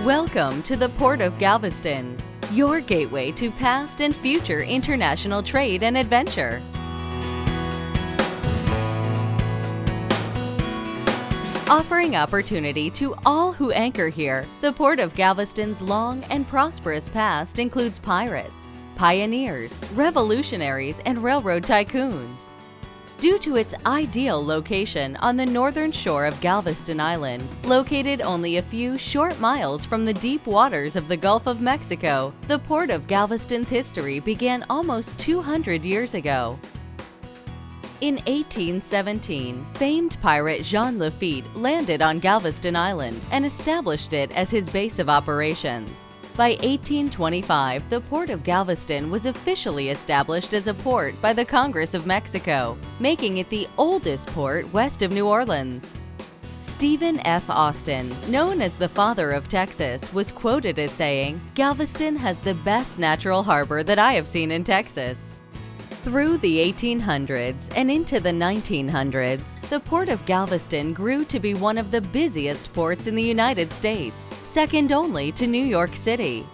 Welcome to the Port of Galveston, your gateway to past and future international trade and adventure. Offering opportunity to all who anchor here, the Port of Galveston's long and prosperous past includes pirates, pioneers, revolutionaries, and railroad tycoons. Due to its ideal location on the northern shore of Galveston Island, located only a few short miles from the deep waters of the Gulf of Mexico, the Port of Galveston's history began almost 200 years ago. In 1817, famed pirate Jean Lafitte landed on Galveston Island and established it as his base of operations. By 1825, the Port of Galveston was officially established as a port by the Congress of Mexico, making it the oldest port west of New Orleans. Stephen F. Austin, known as the father of Texas, was quoted as saying, "Galveston has the best natural harbor that I have seen in Texas." Through the 1800s and into the 1900s, the Port of Galveston grew to be one of the busiest ports in the United States, second only to New York City.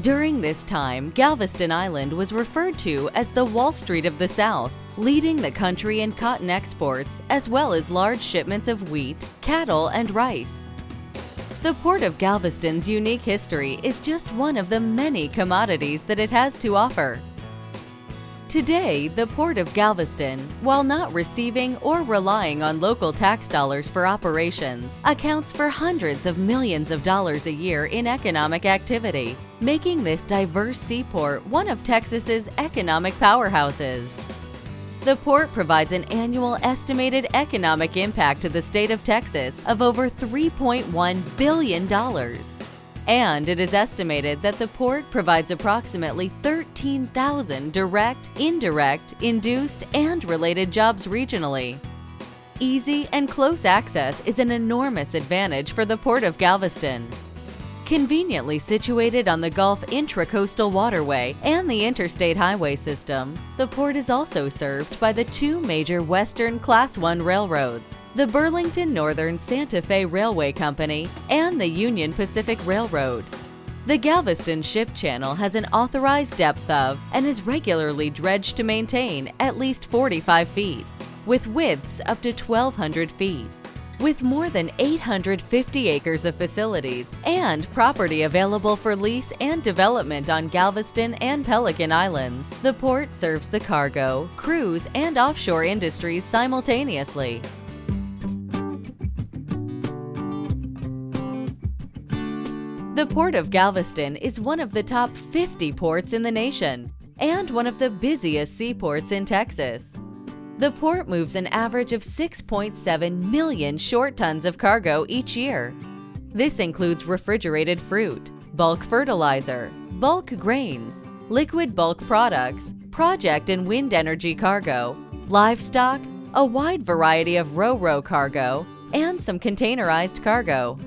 During this time, Galveston Island was referred to as the Wall Street of the South, leading the country in cotton exports as well as large shipments of wheat, cattle, and rice. The Port of Galveston's unique history is just one of the many commodities that it has to offer. Today, the Port of Galveston, while not receiving or relying on local tax dollars for operations, accounts for hundreds of millions of dollars a year in economic activity, making this diverse seaport one of Texas's economic powerhouses. The port provides an annual estimated economic impact to the state of Texas of over $3.1 billion. And it is estimated that the port provides approximately 13,000 direct, indirect, induced, and related jobs regionally. Easy and close access is an enormous advantage for the Port of Galveston. Conveniently situated on the Gulf Intracoastal Waterway and the Interstate Highway System, the port is also served by the two major Western Class I railroads, the Burlington Northern Santa Fe Railway Company and the Union Pacific Railroad. The Galveston Ship Channel has an authorized depth of and is regularly dredged to maintain at least 45 feet, with widths up to 1,200 feet. With more than 850 acres of facilities and property available for lease and development on Galveston and Pelican Islands, the port serves the cargo, cruise, and offshore industries simultaneously. The Port of Galveston is one of the top 50 ports in the nation and one of the busiest seaports in Texas. The port moves an average of 6.7 million short tons of cargo each year. This includes refrigerated fruit, bulk fertilizer, bulk grains, liquid bulk products, project and wind energy cargo, livestock, a wide variety of ro-ro cargo, and some containerized cargo.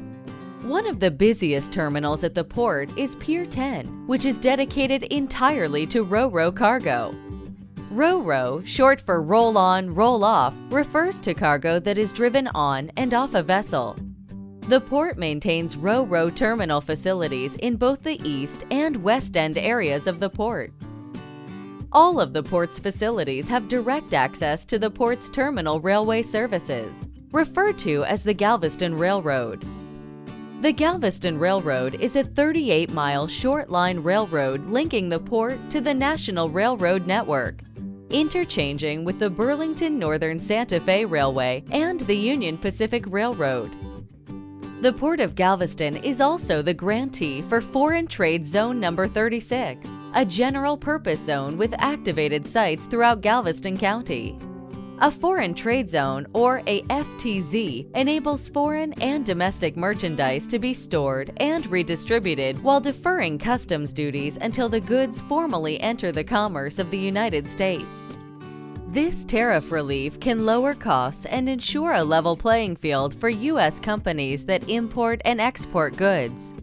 One of the busiest terminals at the port is Pier 10, which is dedicated entirely to ro-ro cargo. Ro-ro, short for roll-on, roll-off, refers to cargo that is driven on and off a vessel. The port maintains ro-ro terminal facilities in both the east and west end areas of the port. All of the port's facilities have direct access to the port's terminal railway services, referred to as the Galveston Railroad. The Galveston Railroad is a 38-mile short-line railroad linking the port to the National Railroad Network, interchanging with the Burlington Northern Santa Fe Railway and the Union Pacific Railroad. The Port of Galveston is also the grantee for Foreign Trade Zone No. 36, a general-purpose zone with activated sites throughout Galveston County. A foreign trade zone, or a FTZ, enables foreign and domestic merchandise to be stored and redistributed while deferring customs duties until the goods formally enter the commerce of the United States. This tariff relief can lower costs and ensure a level playing field for U.S. companies that import and export goods.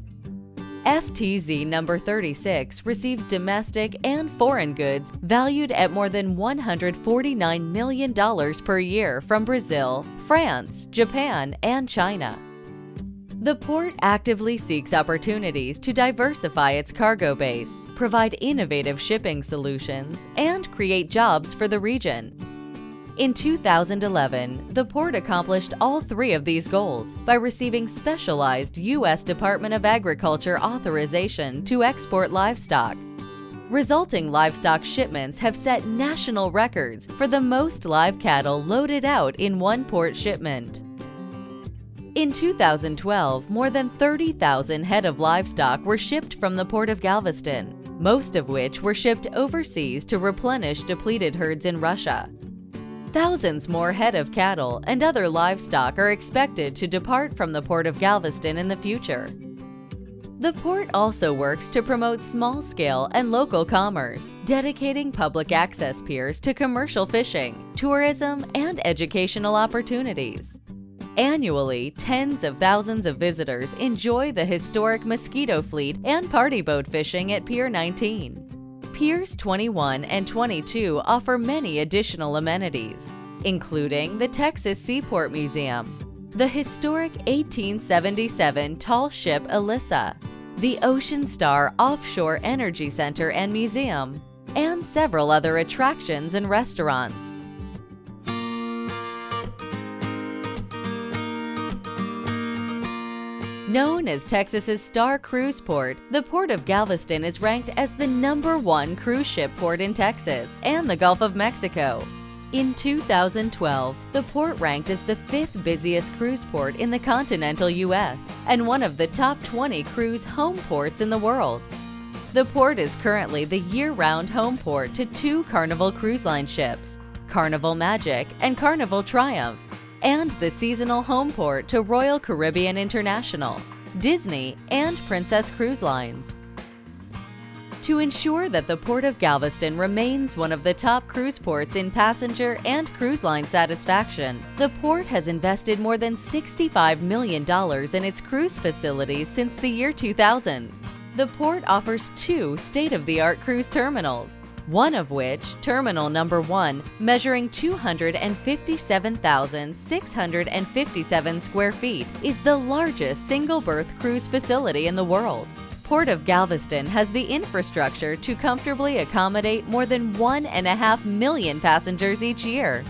FTZ number 36 receives domestic and foreign goods valued at more than $149 million per year from Brazil, France, Japan, and China. The port actively seeks opportunities to diversify its cargo base, provide innovative shipping solutions, and create jobs for the region. In 2011, the port accomplished all three of these goals by receiving specialized U.S. Department of Agriculture authorization to export livestock. Resulting livestock shipments have set national records for the most live cattle loaded out in one port shipment. In 2012, more than 30,000 head of livestock were shipped from the Port of Galveston, most of which were shipped overseas to replenish depleted herds in Russia. Thousands more head of cattle and other livestock are expected to depart from the Port of Galveston in the future. The port also works to promote small-scale and local commerce, dedicating public access piers to commercial fishing, tourism, and educational opportunities. Annually, tens of thousands of visitors enjoy the historic Mosquito Fleet and party boat fishing at Pier 19. Piers 21 and 22 offer many additional amenities, including the Texas Seaport Museum, the historic 1877 tall ship Elissa, the Ocean Star Offshore Energy Center and Museum, and several other attractions and restaurants. Known as Texas's star cruise port, the Port of Galveston is ranked as the #1 cruise ship port in Texas and the Gulf of Mexico. In 2012, the port ranked as the 5th busiest cruise port in the continental U.S. and one of the top 20 cruise home ports in the world. The port is currently the year-round home port to 2 Carnival Cruise Line ships, Carnival Magic and Carnival Triumph, and the seasonal home port to Royal Caribbean International, Disney, and Princess Cruise Lines. To ensure that the Port of Galveston remains one of the top cruise ports in passenger and cruise line satisfaction, the port has invested more than $65 million in its cruise facilities since the year 2000. The port offers 2 state-of-the-art cruise terminals, one of which, Terminal Number 1, measuring 257,657 square feet, is the largest single-berth cruise facility in the world. Port of Galveston has the infrastructure to comfortably accommodate more than 1.5 million passengers each year.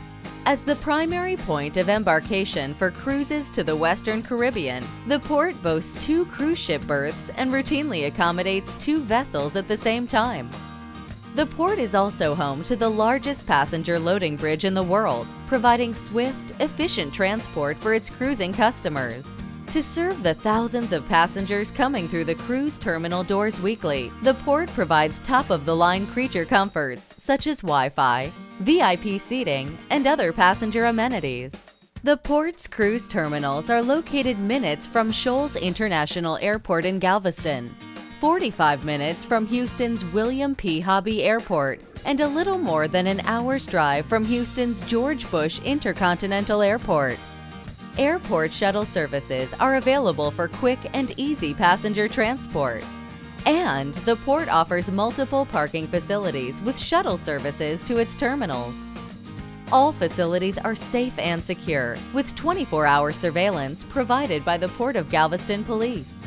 As the primary point of embarkation for cruises to the Western Caribbean, the port boasts 2 cruise ship berths and routinely accommodates 2 vessels at the same time. The port is also home to the largest passenger loading bridge in the world, providing swift, efficient transport for its cruising customers. To serve the thousands of passengers coming through the cruise terminal doors weekly, the port provides top-of-the-line creature comforts such as Wi-Fi, VIP seating, and other passenger amenities. The port's cruise terminals are located minutes from Shoals International Airport in Galveston, 45 minutes from Houston's William P. Hobby Airport, and a little more than an hour's drive from Houston's George Bush Intercontinental Airport. Airport shuttle services are available for quick and easy passenger transport. And the port offers multiple parking facilities with shuttle services to its terminals. All facilities are safe and secure, with 24-hour surveillance provided by the Port of Galveston Police.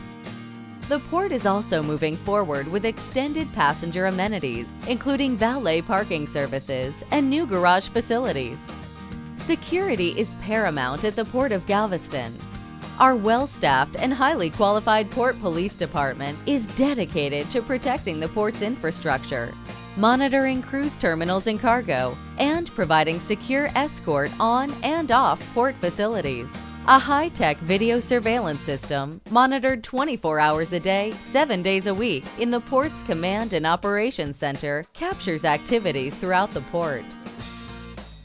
The port is also moving forward with extended passenger amenities, including valet parking services and new garage facilities. Security is paramount at the Port of Galveston. Our well-staffed and highly qualified Port Police Department is dedicated to protecting the port's infrastructure, monitoring cruise terminals and cargo, and providing secure escort on and off port facilities. A high-tech video surveillance system, monitored 24 hours a day, 7 days a week, in the port's Command and Operations Center, captures activities throughout the port.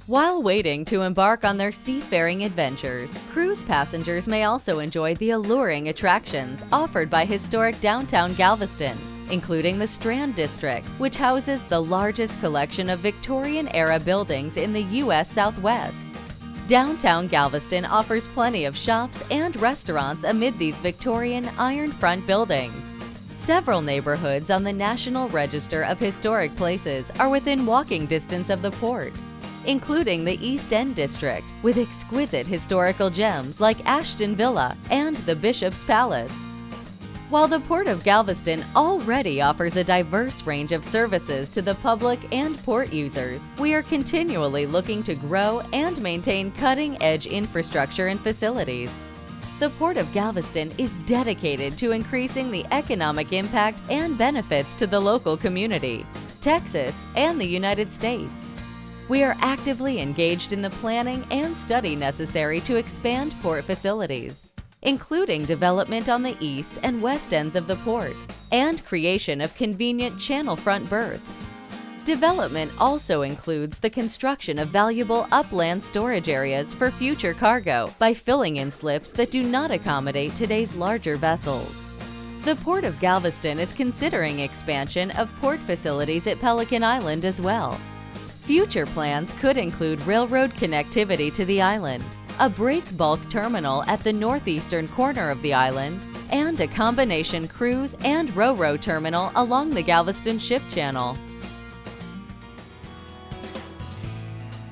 While waiting to embark on their seafaring adventures, cruise passengers may also enjoy the alluring attractions offered by historic downtown Galveston, including the Strand District, which houses the largest collection of Victorian-era buildings in the U.S. Southwest. Downtown Galveston offers plenty of shops and restaurants amid these Victorian iron front buildings. Several neighborhoods on the National Register of Historic Places are within walking distance of the port. including the East End District, with exquisite historical gems like Ashton Villa and the Bishop's Palace. While the Port of Galveston already offers a diverse range of services to the public and port users, we are continually looking to grow and maintain cutting-edge infrastructure and facilities. The Port of Galveston is dedicated to increasing the economic impact and benefits to the local community, Texas, and the United States. We are actively engaged in the planning and study necessary to expand port facilities, including development on the east and west ends of the port and creation of convenient channel-front berths. Development also includes the construction of valuable upland storage areas for future cargo by filling in slips that do not accommodate today's larger vessels. The Port of Galveston is considering expansion of port facilities at Pelican Island as well. Future plans could include railroad connectivity to the island, a break bulk terminal at the northeastern corner of the island, and a combination cruise and ro-ro terminal along the Galveston Ship Channel.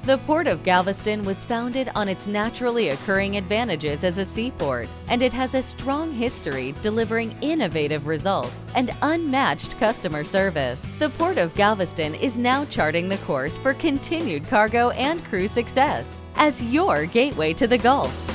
The Port of Galveston was founded on its naturally occurring advantages as a seaport, and it has a strong history delivering innovative results and unmatched customer service. The Port of Galveston is now charting the course for continued cargo and crew success as your gateway to the Gulf.